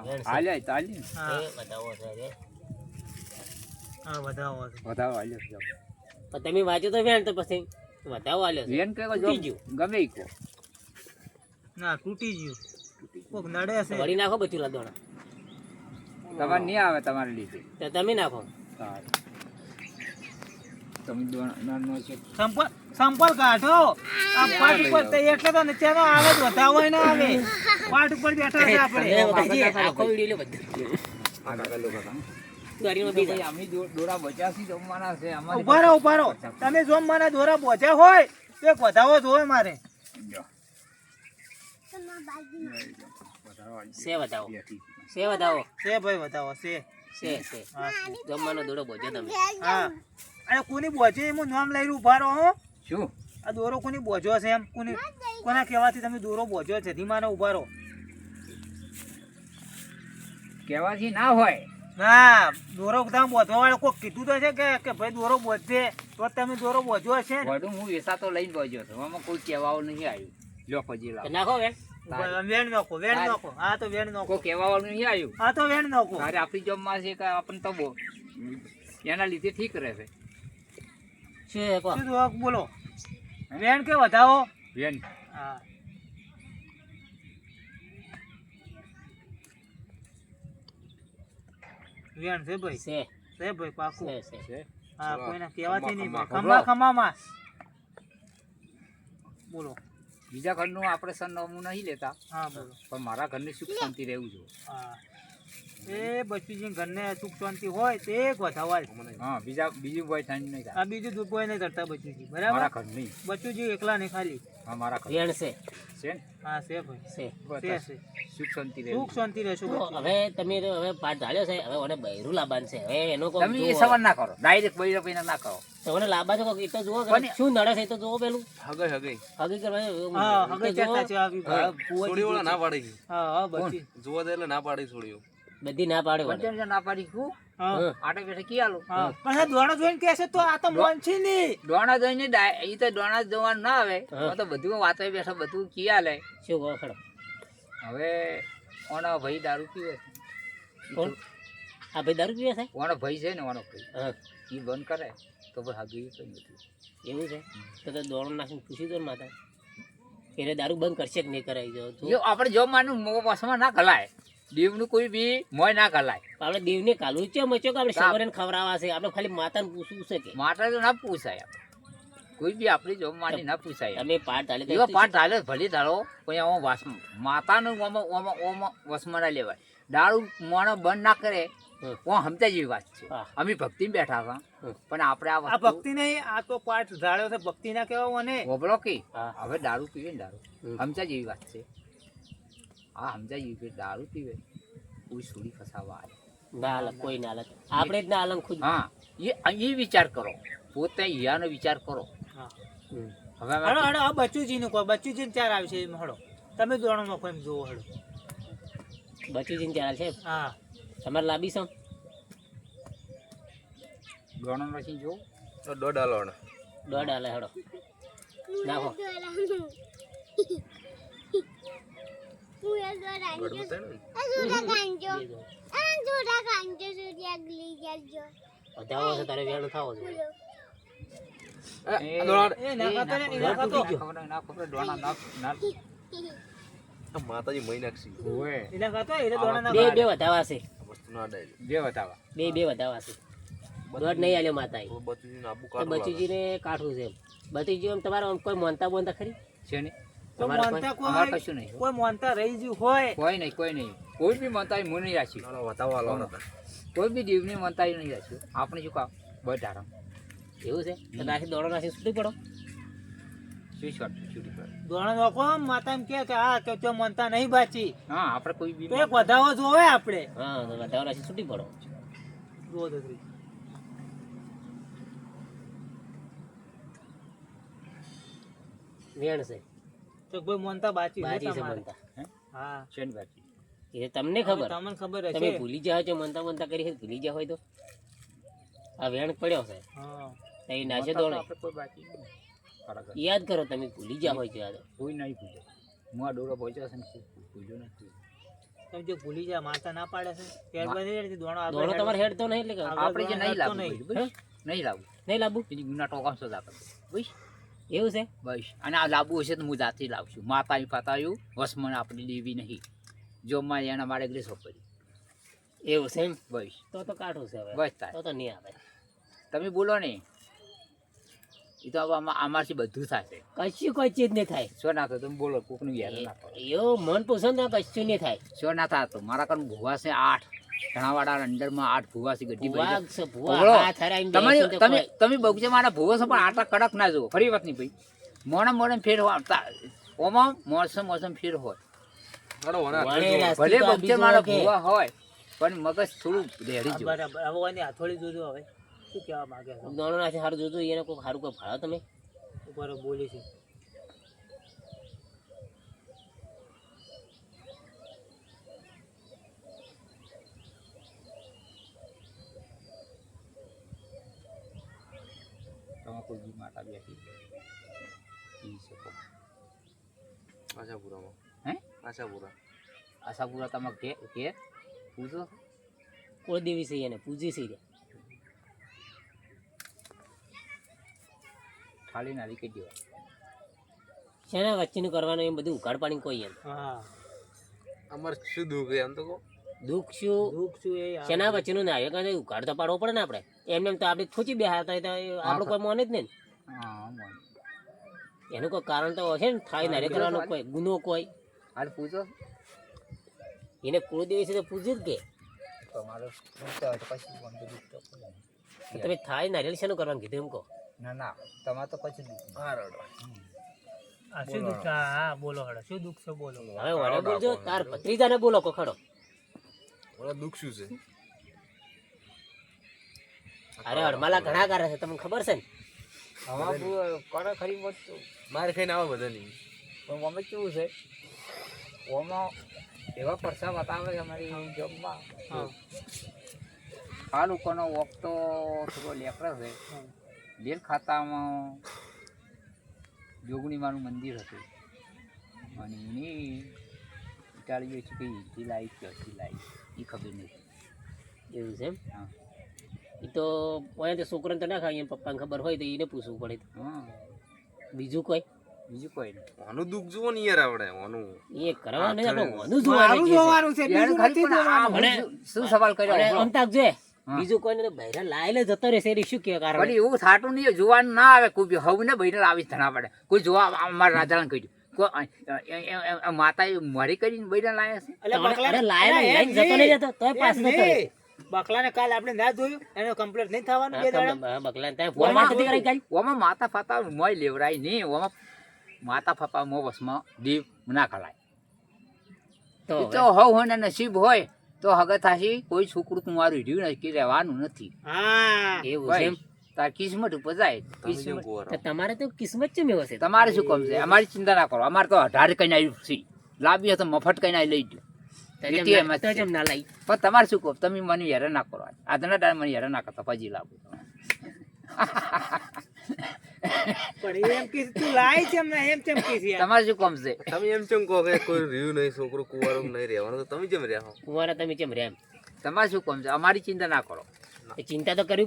આલ્યા તો આલ્યા એ બતાવો છે રે હા વધાવો વધાવો આલ્યો જો પણ તમે વાંચો તો વેણ તો પછી બતાવો આલ્યો છે વેન કે જો ગમે ઈ કો ના તૂટી ગયું કોક નડે છે વળી નાખો બચ્ચું લાદોણા તમારે નહીં આવે તમારે લીધે તો તમે નાખો સારું તમે નાનો છે સંપલ કાઢો આ પાટ ઉપર તો એટલે તો નીચેનો આવે જ વધાવો ના આવે પાટ ઉપર બેઠા છે આપણે આખો વિડિયો લે બધું ગાડીમાં બી જાય. અમે દોરા બચ્યા જમવાના છે અમારે ઉભા રહો તમે જો મારા દોરા બોજા હોય તો એક વધાવો જોવે મારે જો સે બતાવો સે બતાવો છે ભાઈ વધાવો છે સે હા જમવાનો દોડો બોજો તમે હા અને કોની બોજે એમ નામ લઈને ઉભા રહો હો શું આ દોરો કોની બોજો છે એમ કોના કહેવાથી તમે દોરો બોજો છે ધીમાને ઉભા રહો કહેવાથી ના હોય ના દોરો તમે બોધવા વાળો કોઈ કીધું તો છે કે ભાઈ દોરો બોધશે તો તમે દોરો બોજો છે વડું હું વેસા તો લઈને બોજ્યો છું આમાં કોઈ કહેવાવું નહીં આવ્યું લો પછી તો લાવ નાખો વેણ વેણ નાખો હા તો વેણ નાખો કોઈ કહેવાવાળું નહીં આવ્યું હા તો વેણ નાખો તારે આપણી જોબમાં છે કે આપણને તો બહુ એના લીધે ઠીક રહેશે છે કો શું તો બોલો વેણ કે વધાવો વેન હા વેણ છે ભાઈ છે છે ભાઈ પાકું છે હા કોઈને કહેવાથી નહીં ખમા ખમામાં બોલો બીજા ઘરનું આપણે સરનામું નહીં લેતા હા બોલો પણ મારા ઘરની સુખ શાંતિ રહેવું જોઈએ હા એ બચુજી ઘરને સુખ શાંતિ હોય તે એક વધાવા જ. હા બીજું કોઈ ઠંડ નહીં થાય આ બીજું દુઃખ કોઈ નહીં કરતા બચુજી મારા બરાબર ઘરની બચુજી એકલા નહીં ખાલી હા મારા ઘર વેણ છે છે ને હા છે ભાઈ છે બસ છે સુખ શાંતિ રહેવું સુખ શાંતિ રહેશું તો હવે તમે તો હવે પાઠ ધાર્યો છે હવે ઓને બૈરું લાબાન છે હવે એનો કોઈ તમે એ સવાલ ના કરો ડાયરેક્ટ બૈરા પૈના ના કરો તો ઓને લાબા છે કોઈ એ તો જુઓ કે પણ- શું નડે છે એ તો જુઓ પેલું હગઈ હગઈ હગી કરવા હા એ તો હવે જુઓ. ચર્ચા છે આવી હા. છોડી વાળા ના પાડી હા હા બચી જોવા દે એટલે ના પાડી છોડીઓ બધી ના પાડે વળે. વચ્ચે ના પાડી કુ હા આટે બેઠે કી આલો હા પણ આ દોણો જોઈને કહેશે તો આ તો મોનછી નહીં દોણા જોઈને એ તો દોણા જોવાનું ના આવે હા. તો બધું વાતો બેઠા બધું કી આલે શું કહો ખડો હવે ઓનો ભાઈ દારૂ પીવે કોણ આ ભાઈ દારૂ પીવે છે ઓનો ભાઈ છે ને ઓનો ભાઈ હા એ બંધ કરે તો ભાઈ હાગી કઈ નથી એવું છે તો દોડો નાખીને પૂછી દો ને માતા એને દારૂ બંધ કરશે કે નહીં કરાવી દો જો આપણે જો માનું મોસમાં ના ગલાય દીવનું કોઈ બી મોય ના ગલાય આપણે દેવને કાલું છે મચ્યો કે આપણે સવારે ખવડાવવા છે આપણે ખાલી માતાને પૂછવું છે કે માટે તો ના પૂછાય આપણે કોઈ બી આપણી જોબ માની ના પૂછાય તમે પાઠ ધાલે એવા પાઠ ધાલે ભલે ધારો પણ આમાં વાસ માતાનું ઓમાં વસમાં ના લેવાય દારૂ મોણો બંધ ના કરે ઓ સમજા જેવી વાત છે હા. અમે ભક્તિ બેઠા હતા પણ આપણે આ આ વસ્તુ ભક્તિ નહીં આ તો પાઠ ધાર્યો છે ભક્તિ ના કહેવા મને હોબળો કે હા. હવે દારૂ પીવે ને દારૂ હમ. સમજા જેવી વાત છે હા સમજા જેવી કે દારૂ પીવે કોઈ છોડી ફસાવા આવે ના હાલત કોઈ ના હાલત આપણે જ ના હાલત ખુદ હા એ વિચાર કરો પોતે હિયાનો વિચાર કરો હા હવે હડો હડો આ બચુજીનું કહો બચુજીને ચાર આવશે એમ હડો તમે દોણો નાખો એમ જોવો હડો બચુજી ને ચાલે છે હા તમારે લાંબી છો ગણો નથી જો તો દોઢ હાલવાના દોઢ હાલે હેડો નાખો દોઢ બતાય ને વધાવો છે તારે વેણ થાવો છે એ નાખાતો ને, એ નાખાતો. આ માતાજી મહી નાખશી એને ખાતો એને દોણા ના બે ખાય. બે વધાવા છે આ વસ્તુ ના અડાય બે બતાવા બે વધાવા છે દોઢ નહીં આલ્યો માતાએ તો બચુજીને આબુ તો કાઢવા બચુજીને કાઠું છે બચુજી આમ તમારે આમ કોઈ મોનતા બોનતા ખરી છે ને તો તમારે મોનતા અમારે કોઈ કશું નહીં કોઈ મોનતા રહી ગયું હોય કોઈ નહીં કોઈ બી મનતા મું નહીં રાખ્યું ના વતાવા હાલવાના હતા કોઈ બી દીવની મનતા નહીં રાખ્યું આપણે શું કામ બધારા એવું છે તો નાખી દોડો નાખી છૂટી પડો શું શોર્ટ છૂટી પડે દોણા નાખો માતા એમ કે હા કે તે મોનતા નહીં બાચી હા આપણે કોઈ બી તો એક વધાવો જોવે આપણે હા તો વધાવો નાખી છૂટી પડો જુઓ દોસ્તી. વેણ છે તો કોઈ મોનતા બાચી હોય બાજી છે તમારે. મનતા હા શેની બાકી એ તમને ખબર તમને ખબર તમે હશે ભૂલી જાઓ છો મનતા મનતા કરી છે ભૂલી જાઓ હોય તો આ વેણ પડ્યો છે હા તો એ નાચે દોડે આપણે કોઈ બાકી નહીં ખરેખર. યાદ કરો તમે ભૂલી જાઓ હોય તો યાદ કોઈ નહીં પૂછે હું આ ડોરો પહોંચ્યો છે ને કોઈ પૂછ્યો નથી તમે જો ભૂલી જા માતા ના પાડે છે ત્યાર બની જાય દોણો આપણે દોણો તમારે હેડ તો નહીં એટલે કે આપણે જે નહીં લાવવું નહીં. બસ નહીં લાવવું નહીં લાવવું એની ગુના ટોકામ સજા કરે બસ એવું છે બસ અને આ લાવવું હશે તો હું જાતે લાવશું માતા ફાતાયું વસમાં આપણે લેવી નહીં જો મારે એના મારે ગ્રેસ કરી એવું છે એમ બસ તો કાઠું છે હવે બસ થાય તો નહીં આવે તમે બોલો ને એ તો હવે અમારથી બધું થશે કશું કોઈ ચીજ નહીં થાય શું ના થાય તમે બોલો કોકનું યાર ના કરો એવું મન પસંદ ના કશું નહીં થાય શું ના થતો મારા કારણે ભૂવા છે 8 ઘણાવાળા અંડરમાં 8 ભૂવા છે ગड्डी ભૂવા ભરી છે, ભૂવા ઓગળો. હાથ હરાઈને તમે બેસીને તો તમે કોઈ- તમે બગીચે મારા ભૂવો છો પણ આટલા કડક ના જુઓ ફરી વાત નહીં ભાઈ મોડે ફેર હોય ઓમાં મોસમ ફેર હોય હાલો, વણા વણે રાસ્તે ભલે તો આ બગીચે બીજું મારા કે ભૂવા હોય પણ મગજ થોડું રેડી આ જો બરાબર હવે ઓની હાથોડી જોજો હવે શું કહેવા માંગે છે દોણો નાખી સારું જોજો એને કોઈ સારું કોઈ ભાડો તમે ઉપર બોલી છે તમે કોઈ બી માતા બેઠી પી શકો આશાપુરામાં. હે આશાપુરા. આશાપુરા તમે કે પૂછો કોઈ દેવી છે એને પૂજી છે રે. ખાલી નારી કહી દેવા શેના વચ્ચેનું કરવાનું એમ બધું ઉઘાડ પાડીને કોઈ એમ હા અમારે શું દુઃખ છે એમ તો કહો. દુઃખ શું દુઃખ શું એ શેના વચ્ચેનું ના આવે ઉઘાડ તો પાડવો પડે ને આપણે એમને એમ તો આપણે થોચી બે હતા આપણે કોઈ મોને જ નહીં હા મને ને એનું કોઈ કારણ તો હશે ને થાય નારે કરવાનો કોઈ ગુનો કોઈ હાલ પૂછો એને કુળદેવી છે તો પૂછ્યું જ કે તમારો પૂછતા હોય તો પછી ફોન કરી દો. તમે થાય નારિયેળ શેનું કરવાનું કીધું એમ કહો ના ના તમારે તો પછી દુઃખ. હા, રડો. આ શું દુઃખ છે? હા બોલો હડો શું દુઃખ છે બોલો હવે વડે બોલજો તાર ભત્રીજાને બોલો કોખડો વણા દુઃખ શું છે? અરે અડમાલા ઘણા કરે છે તમને ખબર છે ને આમાં પૂ- કરે ખરી વાત તો. મારે ખાઈને આવા બધા નહીં. પણ અમે કેવું છે ઓમાં એવા પરસા બતાવે છે અમારી જોબમાં હા આ લોકોનો વોક તો થોડો લેકડો છે બેલ ખાતામાં જોગણીમાનું મંદિર હતું અને એની ઇટાળીઓ છે કે ઈથી લાવી કે અથી લાવી એ ખબર નથી એવું છે એમ હા એ તો કોઈ તો છોકરાને તો ના ખાય એમ પપ્પાને ખબર હોય તો એને પૂછવું પડે હા બીજું કોઈ બીજું કોઈ નહીં આનું દુઃખ જુઓ ને યાર આપણે આનું. એ કરવા નહીં આપણે ઓનું મારું જોવાનું જોવાનું છે યાર બીજું ખાલી નથી પણ આ જોવાનું. હું શું સવાલ કર્યો અરે આપણો? આમ તાક જોએ હા. બીજું કોઈને તો બહેરા લાયેલે જતો રહેશે એ શું કે કારણ પણ એવું થાતું નહીં જોવાનું ના આવે કોઈ બી હવે ને બહેને આવી ધણા પડે કોઈ જોવા અમારા રાજાને કહ્યું માતા મારી કરીને બહેને લાયા છે અલે બકલાને- અરે લાયેલો અરે લઈને એમ જતો નહીં નહીં. જતો તોય એમ પાછો જતો નહીં. રહે. બકલાને કાલ આપણે ના જોયું એનો કમ્પ્લીટ નહીં થવાનું બે દાડા બકલાને ત્યાં ફોન માં નથી કરાઈ કાંઈ? ઓમાં માતા ફાતા મોય લેવરાય નહીં ઓમાં માતા ફાતા મો વસમાં દીવ ના ખલાય તો એ તો હવ હોય ને નસીબ હોય તો હગત થાશી કોઈ છોકરું કુંવારું રહ્યું નથી રહેવાનું નથી હા એવું છે એમ? તાર કિસ્મત ઉપર જાય તમે જેમ કિસ્મત કહો તો તમારે તો કિસ્મત ચેમ એવો છે તમારે શું કામ છે અમારી ચિંતા ના કરો અમારે તો 18 કઈ આવ્યું છે લાવી હોય તો મફત કઈ લઈ ગયો તો જેમ ATM ના- જ તો છે. જેમ ના લાઈ પણ તમારે શું કહો તમે મને હેરાન ના કરો આજના ટાઈમ મને હેરાન ના કરતા પછી લાવું પણ એમ કે તું લાય છે એમને એમ કેમ કે છે યાર? તમારે શું કામ છે તમે એમ કેમ કહો કે કોઈ રહ્યું નહીં છોકરું કુંવારું નહીં રહેવાનું તો તમે કેમ રહ્યા હો? કુંવારા તમે ચેમ રહ્યા એમ તમારે શું કામ છે અમારી ચિંતા ના કરો એ ચિંતા તો કરવી